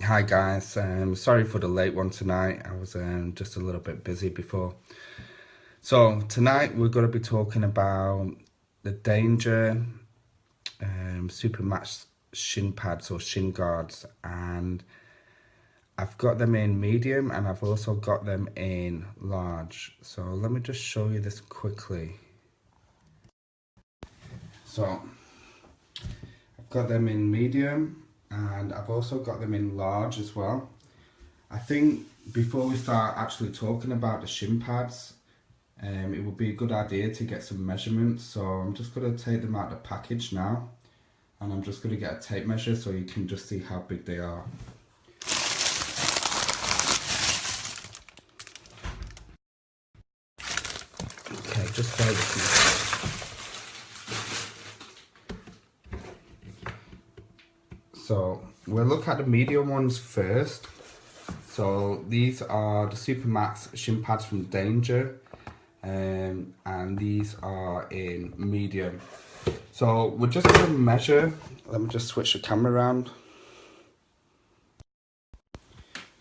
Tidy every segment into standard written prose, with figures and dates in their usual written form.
Hi guys, sorry for the late one tonight. I was just a little bit busy before. So tonight we're going to be talking about the Danger Supermax shin pads or shin guards, and I've got them in medium and I've also got them in large. So let me just show you this quickly. So I've got them in medium and I've also got them in large as well. I think before we start actually talking about the shin pads, it would be a good idea to get some measurements. So I'm just going to take them out of the package now, and I'm just going to get a tape measure so you can just see how big they are. Okay, just bear with me. So we'll look at the medium ones first. So these are the Supermax shin pads from Danger, and these are in medium. So we're just going to measure. Let me just switch the camera around.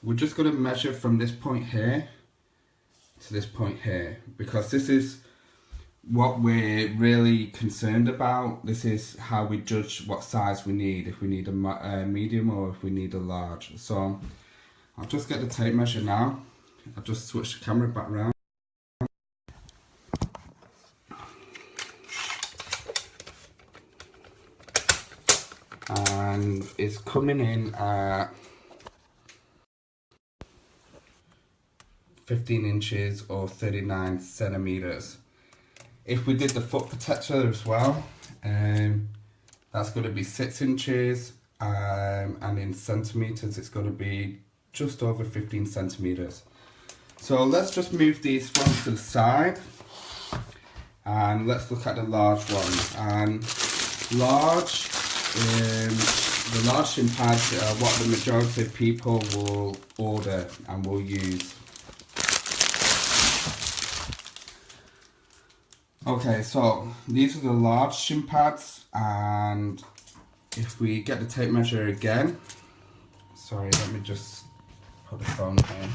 We're just going to measure from this point here to this point here, because this is what we're really concerned about. This is how we judge what size we need, if we need a medium or if we need a large. So I'll just get the tape measure now. I'll just switch the camera back around. And it's coming in at 15 inches or 39 centimeters. If we did the foot protector as well, that's going to be 6 inches, and in centimeters it's going to be just over 15 centimeters. So let's just move these ones to the side and let's look at the large ones. And the large shin pads are what the majority of people will order and will use. Okay, so these are the large shin pads, and if we get the tape measure again, sorry, let me just put the phone here.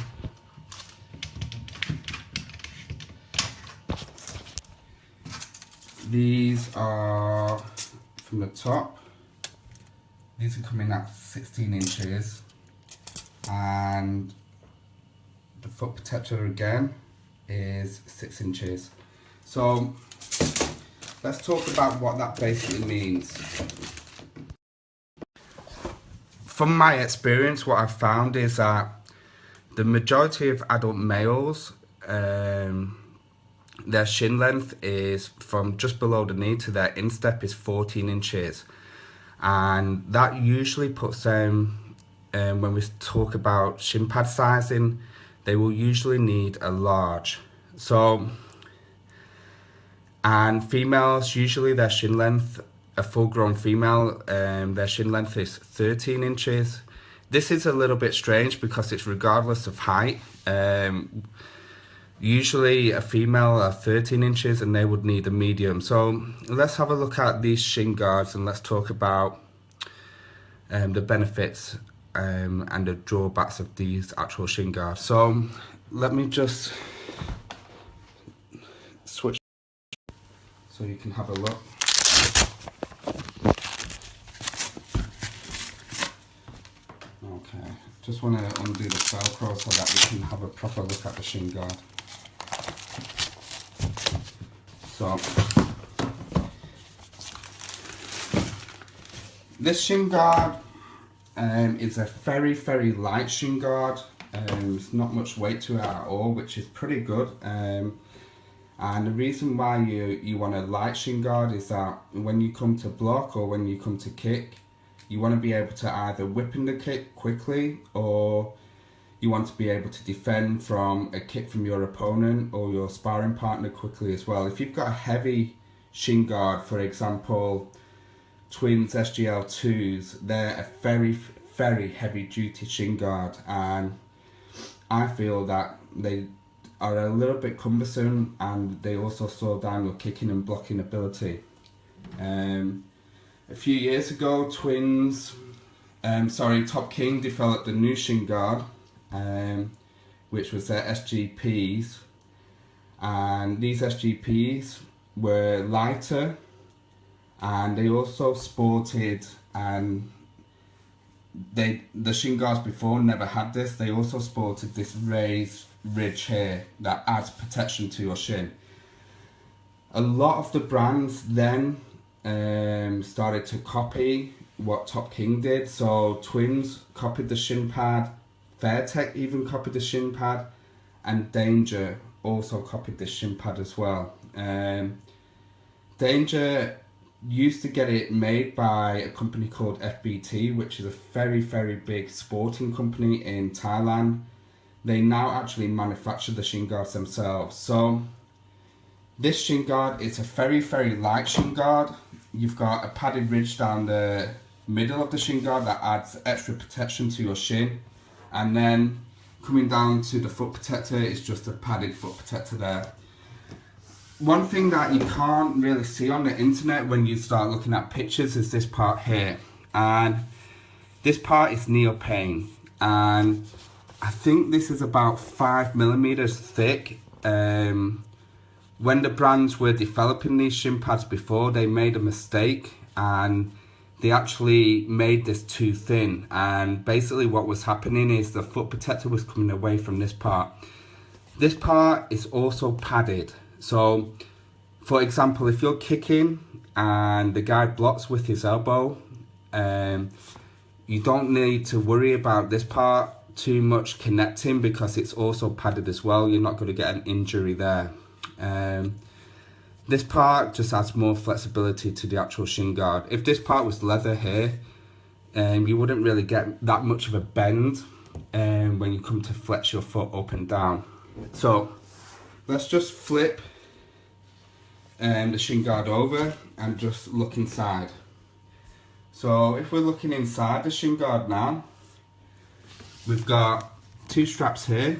These are from the top. These are coming at 16 inches, and the foot protector again is 6 inches. So let's talk about what that basically means. From my experience, what I've found is that the majority of adult males, their shin length is from just below the knee to their instep is 14 inches. And that usually puts them, when we talk about shin pad sizing, they will usually need a large. So, and females, usually their shin length, a full-grown female, their shin length is 13 inches. This is a little bit strange because it's regardless of height. Usually a female are 13 inches and they would need a medium. So let's have a look at these shin guards and let's talk about the benefits and the drawbacks of these actual shin guards. So let me just switch so you can have a look. Okay, just want to undo the Velcro so that we can have a proper look at the shin guard. So this shin guard is a very, very light shin guard. There's not much weight to it at all, which is pretty good. And the reason why you want a light shin guard is that when you come to block or when you come to kick, you want to be able to either whip in the kick quickly, or you want to be able to defend from a kick from your opponent or your sparring partner quickly as well. If you've got a heavy shin guard, for example, Twins SGL2s, they're a very, very heavy duty shin guard, and I feel that they are a little bit cumbersome and they also slow down your kicking and blocking ability. A few years ago, Twins Top King developed a new shin guard, which was their SGPs, and these SGPs were lighter, and they also sported, and the shin guards before never had this. They also sported this raised ridge here that adds protection to your shin. A lot of the brands then started to copy what Top King did. So Twins copied the shin pad, Fairtech even copied the shin pad, and Danger also copied the shin pad as well. Danger used to get it made by a company called FBT, which is a very, very big sporting company in Thailand. They now actually manufacture the shin guards themselves. So this shin guard is a very, very light shin guard. You've got a padded ridge down the middle of the shin guard that adds extra protection to your shin, and then coming down to the foot protector is just a padded foot protector there. One thing that you can't really see on the internet when you start looking at pictures is this part here, and this part is neoprene, and I think this is about 5mm thick. When the brands were developing these shin pads before, they made a mistake and they actually made this too thin, and basically what was happening is the foot protector was coming away from this part. This part is also padded, so for example, if you're kicking and the guy blocks with his elbow, you don't need to worry about this part too much connecting because it's also padded as well. You're not going to get an injury there. This part just adds more flexibility to the actual shin guard. If this part was leather here, you wouldn't really get that much of a bend when you come to flex your foot up and down. So let's just flip the shin guard over and just look inside. So if we're looking inside the shin guard now, we've got two straps here.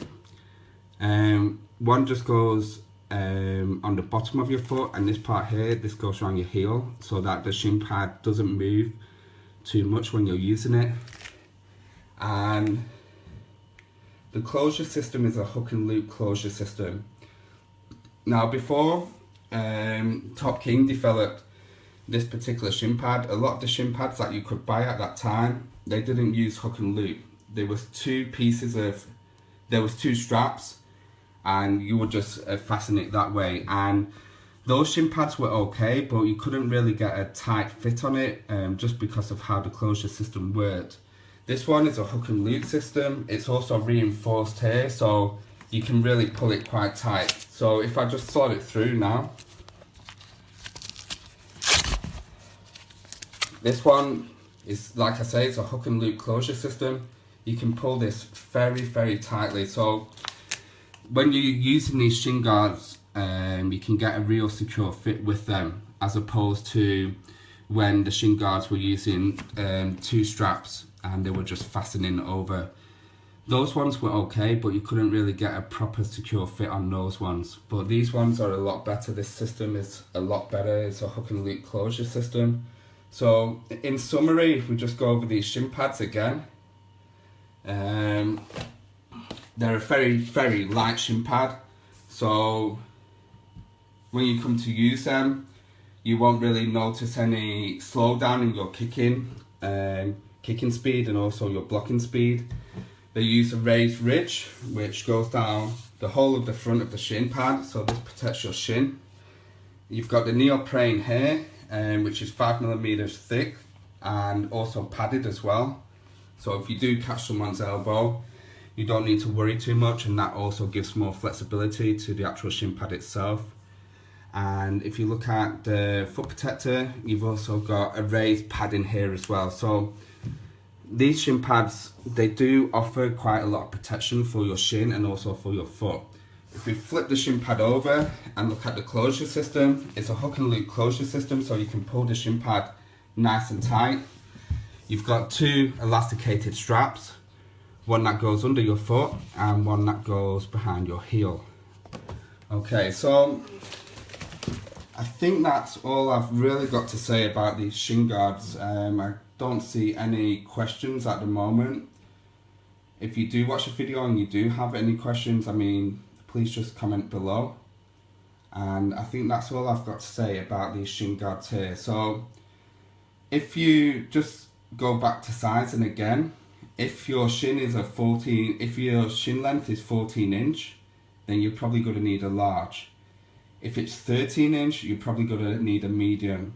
One just goes on the bottom of your foot, and this part here, this goes around your heel so that the shin pad doesn't move too much when you're using it. And the closure system is a hook and loop closure system. Now before Top King developed this particular shin pad, a lot of the shin pads that you could buy at that time, they didn't use hook and loop. There was two straps, and you would just fasten it that way, and those shin pads were okay, but you couldn't really get a tight fit on it just because of how the closure system worked. This one is a hook and loop system. It's also reinforced here, so you can really pull it quite tight. So if I just slot it through now, this one is, like I say, it's a hook and loop closure system. You can pull this very, very tightly. So when you're using these shin guards, you can get a real secure fit with them, as opposed to when the shin guards were using two straps and they were just fastening over. Those ones were okay, but you couldn't really get a proper secure fit on those ones. But these ones are a lot better. This system is a lot better. It's a hook and loop closure system. So in summary, if we just go over these shin pads again, they're a very, very light shin pad, so when you come to use them, you won't really notice any slowdown in your kicking speed and also your blocking speed. They use a raised ridge which goes down the whole of the front of the shin pad, so this protects your shin. You've got the neoprene here, which is 5mm thick and also padded as well. So if you do catch someone's elbow, you don't need to worry too much, and that also gives more flexibility to the actual shin pad itself. And if you look at the foot protector, you've also got a raised padding here as well. So these shin pads, they do offer quite a lot of protection for your shin and also for your foot. If we flip the shin pad over and look at the closure system, it's a hook and loop closure system, so you can pull the shin pad nice and tight. You've got two elasticated straps, one that goes under your foot and one that goes behind your heel. Okay, so I think that's all I've really got to say about these shin guards. I don't see any questions at the moment. If you do watch the video and you do have any questions, I mean, please just comment below. And I think that's all I've got to say about these shin guards here. So if you just go back to size, and again, if your shin is if your shin length is 14 inch, then you're probably going to need a large. If it's 13 inch, you're probably going to need a medium.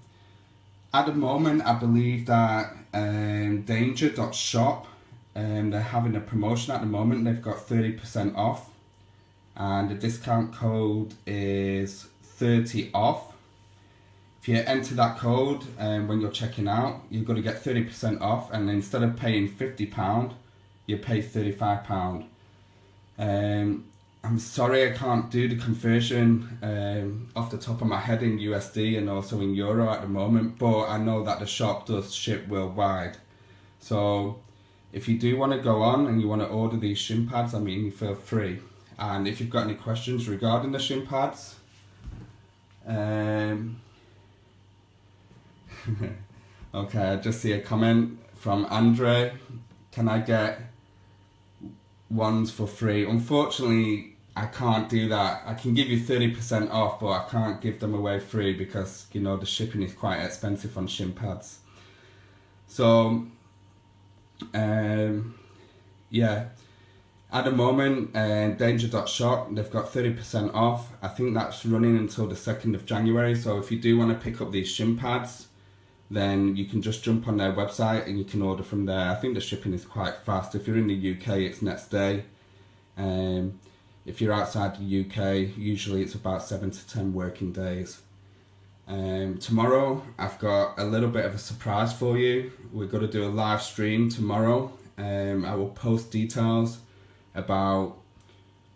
At the moment, I believe that danger.shop, they're having a promotion at the moment. They've got 30% off, and the discount code is 30 off. If you enter that code when you're checking out, you're going to get 30% off, and instead of paying £50, you pay £35. I'm sorry I can't do the conversion off the top of my head in USD and also in Euro at the moment, but I know that the shop does ship worldwide. So if you do want to go on and you want to order these shin pads, I mean, feel free. And if you've got any questions regarding the shin pads, okay, I just see a comment from Andre. Can I get ones for free? Unfortunately, I can't do that. I can give you 30% off, but I can't give them away free because, you know, the shipping is quite expensive on shin pads. So, yeah, at the moment, danger.shop, they've got 30% off. I think that's running until the 2nd of January. So if you do want to pick up these shin pads, then you can just jump on their website and you can order from there. I think the shipping is quite fast. If you're in the UK, it's next day. If you're outside the UK, usually it's about 7 to 10 working days. Tomorrow, I've got a little bit of a surprise for you. We're going to do a live stream tomorrow. I will post details about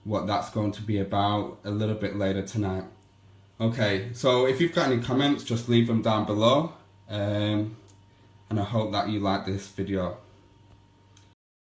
what that's going to be about a little bit later tonight. Okay, so if you've got any comments, just leave them down below. And I hope that you like this video.